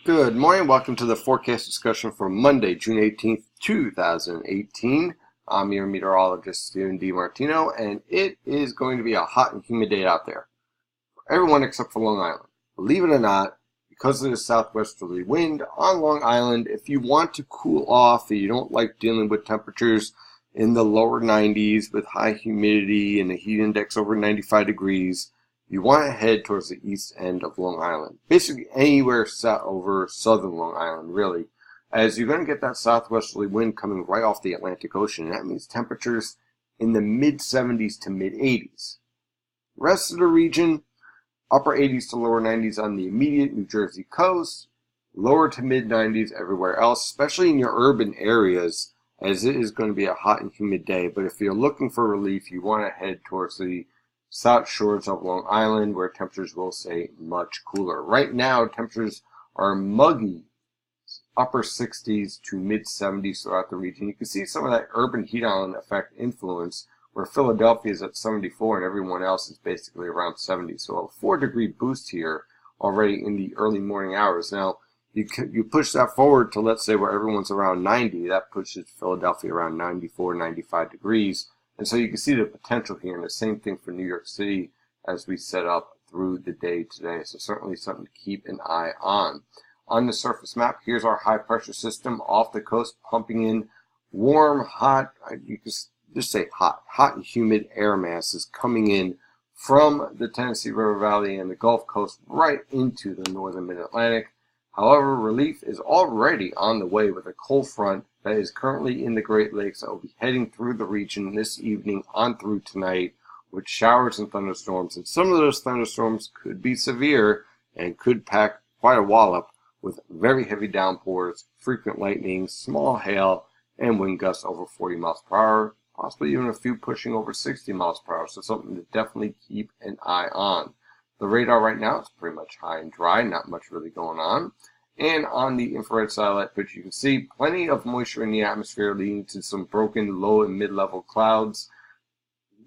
Good morning. Welcome to the forecast discussion for Monday, June 18th, 2018. I'm your meteorologist, Steven DiMartino, and it is going to be a hot and humid day out there for everyone except for Long Island. Believe it or not, because of the southwesterly wind on Long Island, if you want to cool off and you don't like dealing with temperatures in the lower 90s with high humidity and a heat index over 95 degrees, you want to head towards the east end of Long Island. Basically anywhere over southern Long Island, really, as you're going to get that southwesterly wind coming right off the Atlantic Ocean. That means temperatures in the mid-70s to mid-80s. Rest of the region, upper 80s to lower 90s on the immediate New Jersey coast, lower to mid-90s everywhere else, especially in your urban areas, as it is going to be a hot and humid day. But if you're looking for relief, you want to head towards the south shores of Long Island, where temperatures will stay much cooler. Right now, temperatures are muggy, upper 60s to mid 70s throughout the region. You can see some of that urban heat island effect influence, where Philadelphia is at 74 and everyone else is basically around 70. So a 4-degree boost here already in the early morning hours. Now, you push that forward to, let's say, where everyone's around 90. That pushes Philadelphia around 94, 95 degrees. And so you can see the potential here, and the same thing for New York City as we set up through the day today. So certainly something to keep an eye on. On the surface map, here's our high pressure system off the coast, pumping in warm, hot, you can just say hot and humid air masses coming in from the Tennessee River Valley and the Gulf Coast right into the northern mid-Atlantic. However, relief is already on the way with a cold front that is currently in the Great Lakes that will be heading through the region this evening on through tonight with showers and thunderstorms. And some of those thunderstorms could be severe and could pack quite a wallop with very heavy downpours, frequent lightning, small hail, and wind gusts over 40 miles per hour, possibly even a few pushing over 60 miles per hour. So something to definitely keep an eye on. The radar right now is pretty much high and dry, not much really going on. And on the infrared satellite picture, you can see plenty of moisture in the atmosphere leading to some broken low and mid-level clouds.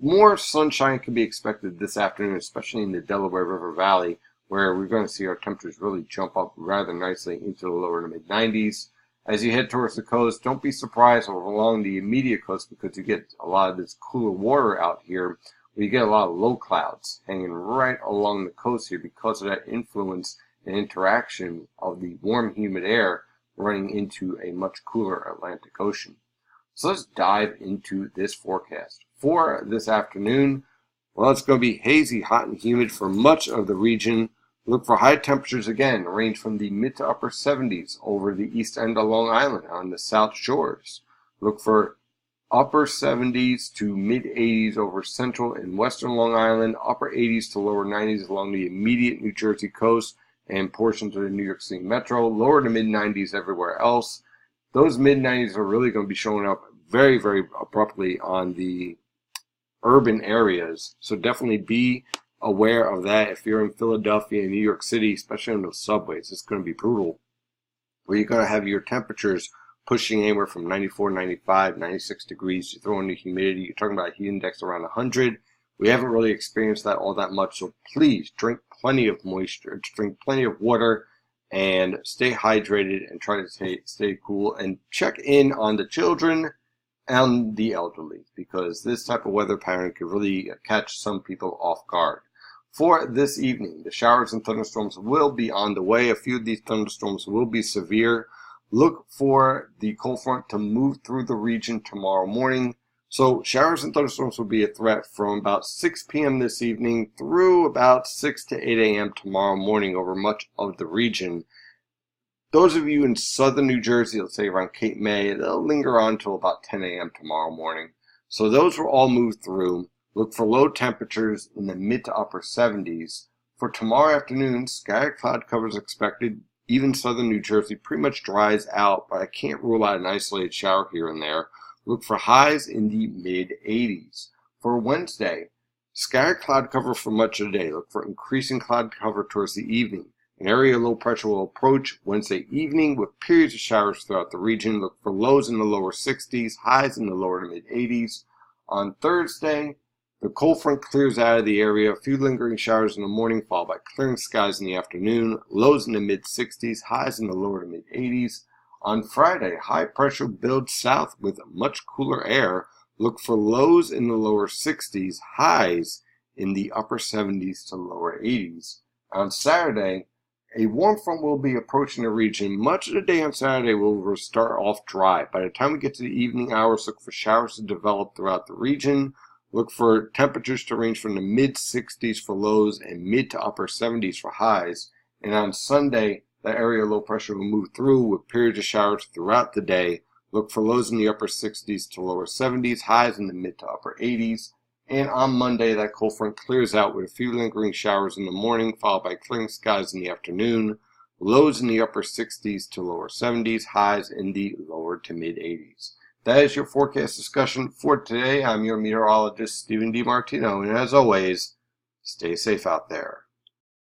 More sunshine can be expected this afternoon, especially in the Delaware River Valley, where we're going to see our temperatures really jump up rather nicely into the lower to mid-90s. As you head towards the coast, don't be surprised along the immediate coast, because you get a lot of this cooler water out here, where you get a lot of low clouds hanging right along the coast here because of that influence and interaction of the warm, humid air running into a much cooler Atlantic Ocean. So let's dive into this forecast. For this afternoon, well, it's going to be hazy, hot, and humid for much of the region. Look for high temperatures again, range from the mid to upper 70s over the east end of Long Island on the south shores. Look for upper 70s to mid 80s over central and western Long Island, upper 80s to lower 90s along the immediate New Jersey coast and portions of the New York City metro, lower to mid 90s everywhere else. Those mid 90s are really going to be showing up very, very abruptly on the urban areas. So definitely be aware of that. If you're in Philadelphia and New York City, especially on those subways, it's going to be brutal, where you're going to have your temperatures pushing anywhere from 94, 95, 96 degrees. You throw in the humidity, you're talking about a heat index around 100. We haven't really experienced that all that much, so please drink plenty of moisture, drink plenty of water, and stay hydrated and try to stay cool. And check in on the children and the elderly, because this type of weather pattern can really catch some people off guard. For this evening, the showers and thunderstorms will be on the way. A few of these thunderstorms will be severe. Look for the cold front to move through the region tomorrow morning. So showers and thunderstorms will be a threat from about 6 p.m. this evening through about 6 to 8 a.m. tomorrow morning over much of the region. Those of you in southern New Jersey, let's say around Cape May, they'll linger on until about 10 a.m. tomorrow morning. So those will all move through. Look for low temperatures in the mid to upper 70s. For tomorrow afternoon, scattered cloud cover is expected. Even southern New Jersey pretty much dries out, but I can't rule out an isolated shower here and there. Look for highs in the mid-80s. For Wednesday, scattered cloud cover for much of the day. Look for increasing cloud cover towards the evening. An area of low pressure will approach Wednesday evening with periods of showers throughout the region. Look for lows in the lower 60s, highs in the lower to mid-80s. On Thursday, The cold front clears out of the area, a few lingering showers in the morning, followed by clearing skies in the afternoon, lows in the mid-60s, highs in the lower to mid-80s. On Friday, high pressure builds south with much cooler air. Look for lows in the lower 60s, highs in the upper 70s to lower 80s. On Saturday, a warm front will be approaching the region. Much of the day on Saturday will start off dry. By the time we get to the evening hours, look for showers to develop throughout the region. Look for temperatures to range from the mid-60s for lows and mid to upper 70s for highs. And on Sunday, the area low pressure will move through with periods of showers throughout the day. Look for lows in the upper 60s to lower 70s, highs in the mid to upper 80s. And on Monday, that cold front clears out with a few lingering showers in the morning, followed by clearing skies in the afternoon. Lows in the upper 60s to lower 70s, highs in the lower to mid 80s. That is your forecast discussion for today. I'm your meteorologist, Stephen DiMartino, and as always, stay safe out there.